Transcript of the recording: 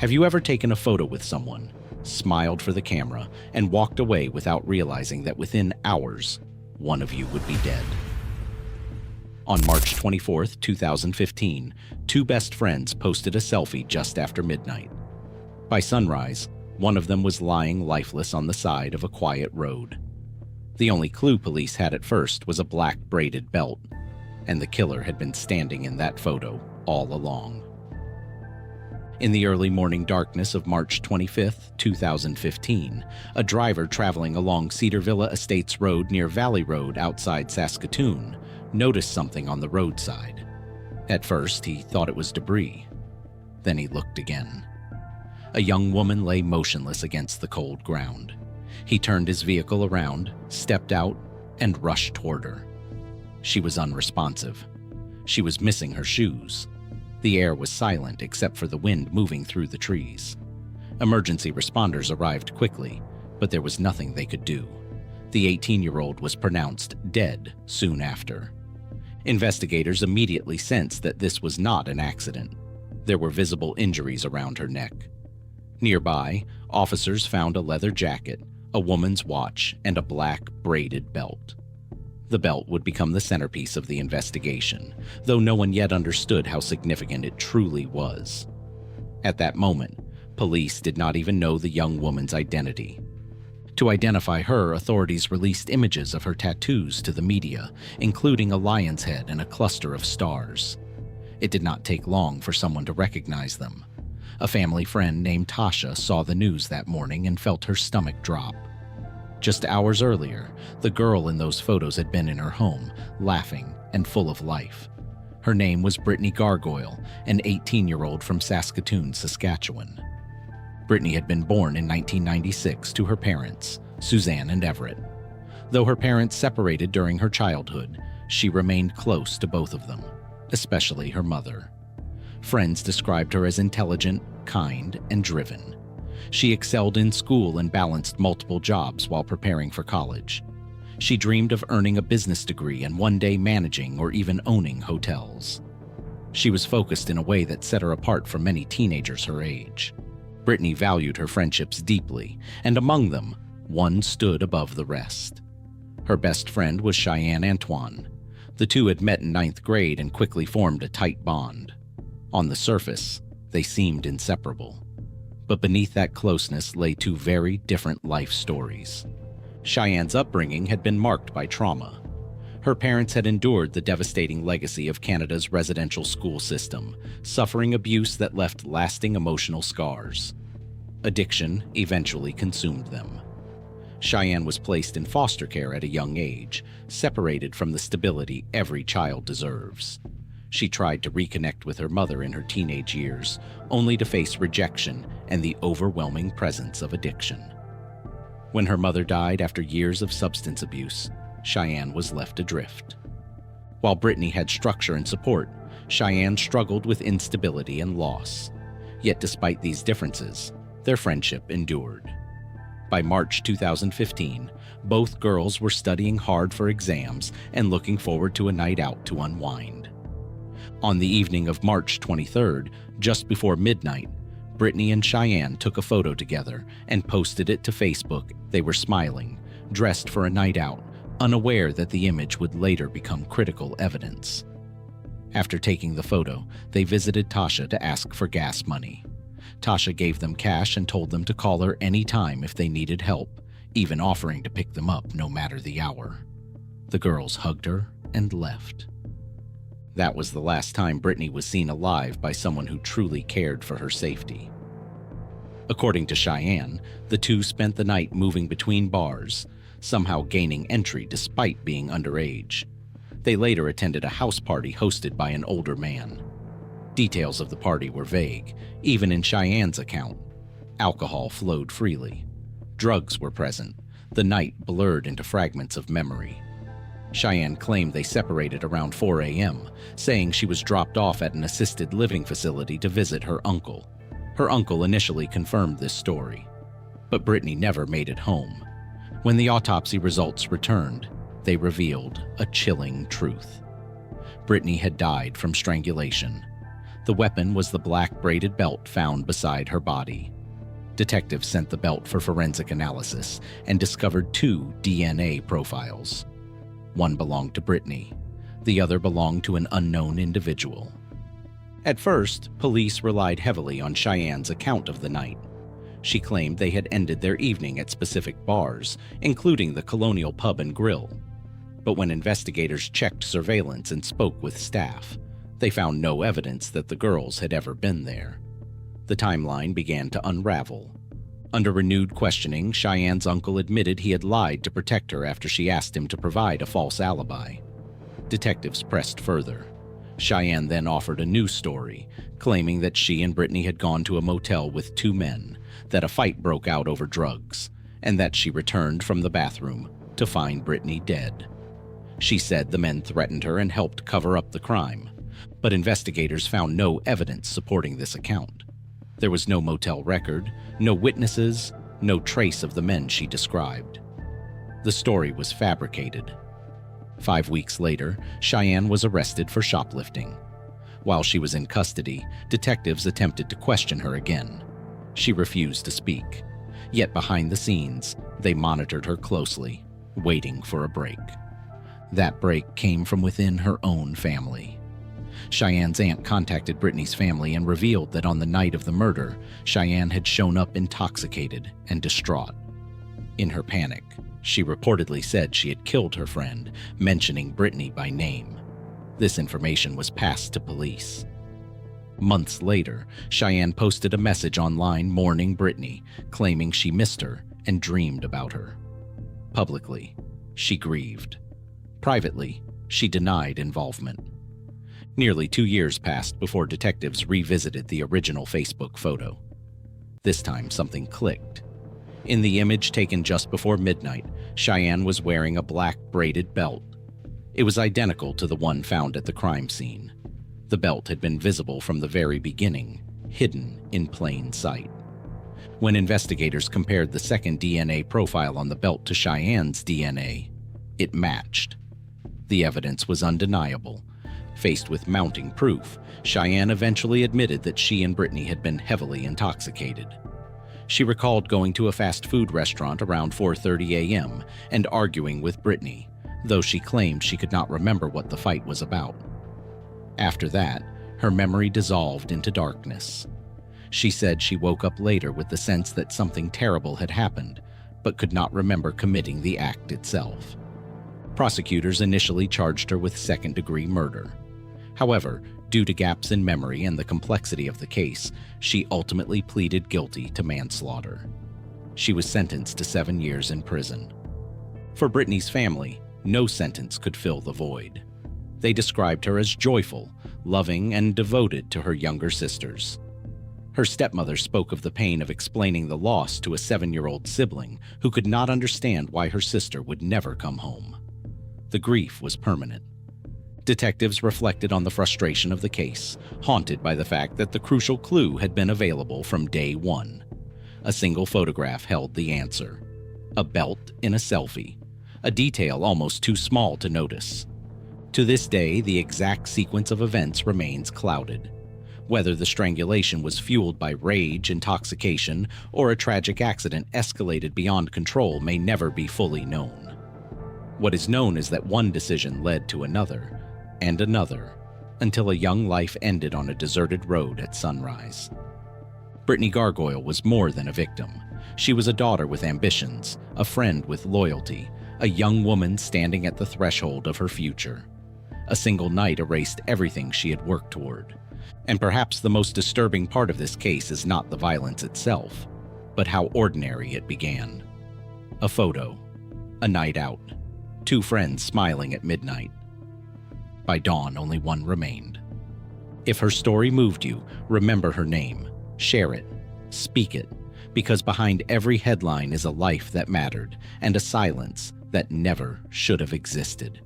Have you ever taken a photo with someone, smiled for the camera, and walked away without realizing that within hours, one of you would be dead? On March 24, 2015, two best friends posted a selfie just after midnight. By sunrise, one of them was lying lifeless on the side of a quiet road. The only clue police had at first was a black braided belt, and the killer had been standing in that photo all along. In the early morning darkness of March 25, 2015, a driver traveling along Cedar Villa Estates Road near Valley Road outside Saskatoon noticed something on the roadside. At first, he thought it was debris. Then he looked again. A young woman lay motionless against the cold ground. He turned his vehicle around, stepped out, and rushed toward her. She was unresponsive. She was missing her shoes. The air was silent except for the wind moving through the trees. Emergency responders arrived quickly, but there was nothing they could do. The 18-year-old was pronounced dead soon after. Investigators immediately sensed that this was not an accident. There were visible injuries around her neck. Nearby, officers found a leather jacket, a woman's watch, and a black braided belt. The belt would become the centerpiece of the investigation, though no one yet understood how significant it truly was. At that moment, police did not even know the young woman's identity. To identify her, authorities released images of her tattoos to the media, including a lion's head and a cluster of stars. It did not take long for someone to recognize them. A family friend named Tasha saw the news that morning and felt her stomach drop. Just hours earlier, the girl in those photos had been in her home, laughing and full of life. Her name was Britney Gargoyle, an 18-year-old from Saskatoon, Saskatchewan. Britney had been born in 1996 to her parents, Suzanne and Everett. Though her parents separated during her childhood, she remained close to both of them, especially her mother. Friends described her as intelligent, kind, and driven. She excelled in school and balanced multiple jobs while preparing for college. She dreamed of earning a business degree and one day managing or even owning hotels. She was focused in a way that set her apart from many teenagers her age. Britney valued her friendships deeply, and among them, one stood above the rest. Her best friend was Cheyenne Antoine. The two had met in 9th grade and quickly formed a tight bond. On the surface, they seemed inseparable. But beneath that closeness lay two very different life stories. Cheyenne's upbringing had been marked by trauma. Her parents had endured the devastating legacy of Canada's residential school system, suffering abuse that left lasting emotional scars. Addiction eventually consumed them. Cheyenne was placed in foster care at a young age, separated from the stability every child deserves. She tried to reconnect with her mother in her teenage years, only to face rejection and the overwhelming presence of addiction. When her mother died after years of substance abuse, Cheyenne was left adrift. While Britney had structure and support, Cheyenne struggled with instability and loss. Yet despite these differences, their friendship endured. By March 2015, both girls were studying hard for exams and looking forward to a night out to unwind. On the evening of March 23rd, just before midnight, Britney and Cheyenne took a photo together and posted it to Facebook. They were smiling, dressed for a night out, unaware that the image would later become critical evidence. After taking the photo, they visited Tasha to ask for gas money. Tasha gave them cash and told them to call her any time if they needed help, even offering to pick them up no matter the hour. The girls hugged her and left. That was the last time Britney was seen alive by someone who truly cared for her safety. According to Cheyenne, the two spent the night moving between bars, somehow gaining entry despite being underage. They later attended a house party hosted by an older man. Details of the party were vague, even in Cheyenne's account. Alcohol flowed freely. Drugs were present, the night blurred into fragments of memory. Cheyenne claimed they separated around 4 a.m., saying she was dropped off at an assisted living facility to visit her uncle. Her uncle initially confirmed this story, but Britney never made it home. When the autopsy results returned, they revealed a chilling truth. Britney had died from strangulation. The weapon was the black braided belt found beside her body. Detectives sent the belt for forensic analysis and discovered 2 DNA profiles. One belonged to Britney. The other belonged to an unknown individual. At first, police relied heavily on Cheyenne's account of the night. She claimed they had ended their evening at specific bars, including the Colonial Pub and Grill. But when investigators checked surveillance and spoke with staff, they found no evidence that the girls had ever been there. The timeline began to unravel. Under renewed questioning, Cheyenne's uncle admitted he had lied to protect her after she asked him to provide a false alibi. Detectives pressed further. Cheyenne then offered a new story, claiming that she and Britney had gone to a motel with 2 men, that a fight broke out over drugs, and that she returned from the bathroom to find Britney dead. She said the men threatened her and helped cover up the crime, but investigators found no evidence supporting this account. There was no motel record, no witnesses, no trace of the men she described. The story was fabricated. 5 weeks later, Cheyenne was arrested for shoplifting. While she was in custody, detectives attempted to question her again. She refused to speak. Yet behind the scenes, they monitored her closely, waiting for a break. That break came from within her own family. Cheyenne's aunt contacted Britney's family and revealed that on the night of the murder, Cheyenne had shown up intoxicated and distraught. In her panic, she reportedly said she had killed her friend, mentioning Britney by name. This information was passed to police. Months later, Cheyenne posted a message online mourning Britney, claiming she missed her and dreamed about her. Publicly, she grieved. Privately, she denied involvement. Nearly 2 years passed before detectives revisited the original Facebook photo. This time, something clicked. In the image taken just before midnight, Cheyenne was wearing a black braided belt. It was identical to the one found at the crime scene. The belt had been visible from the very beginning, hidden in plain sight. When investigators compared the second DNA profile on the belt to Cheyenne's DNA, it matched. The evidence was undeniable. Faced with mounting proof, Cheyenne eventually admitted that she and Britney had been heavily intoxicated. She recalled going to a fast food restaurant around 4:30 a.m. and arguing with Britney, though she claimed she could not remember what the fight was about. After that, her memory dissolved into darkness. She said she woke up later with the sense that something terrible had happened, but could not remember committing the act itself. Prosecutors initially charged her with second-degree murder. However, due to gaps in memory and the complexity of the case, she ultimately pleaded guilty to manslaughter. She was sentenced to 7 years in prison. For Britney's family, no sentence could fill the void. They described her as joyful, loving, and devoted to her younger sisters. Her stepmother spoke of the pain of explaining the loss to a 7-year-old sibling who could not understand why her sister would never come home. The grief was permanent. Detectives reflected on the frustration of the case, haunted by the fact that the crucial clue had been available from day one. A single photograph held the answer. A belt in a selfie, a detail almost too small to notice. To this day, the exact sequence of events remains clouded. Whether the strangulation was fueled by rage, intoxication, or a tragic accident escalated beyond control may never be fully known. What is known is that one decision led to another, and another, until a young life ended on a deserted road at sunrise. Britney Gargoyle was more than a victim. She was a daughter with ambitions, a friend with loyalty, a young woman standing at the threshold of her future. A single night erased everything she had worked toward. And perhaps the most disturbing part of this case is not the violence itself, but how ordinary it began. A photo, a night out, 2 friends smiling at midnight. By dawn, only one remained. If her story moved you, remember her name, share it, speak it, because behind every headline is a life that mattered and a silence that never should have existed.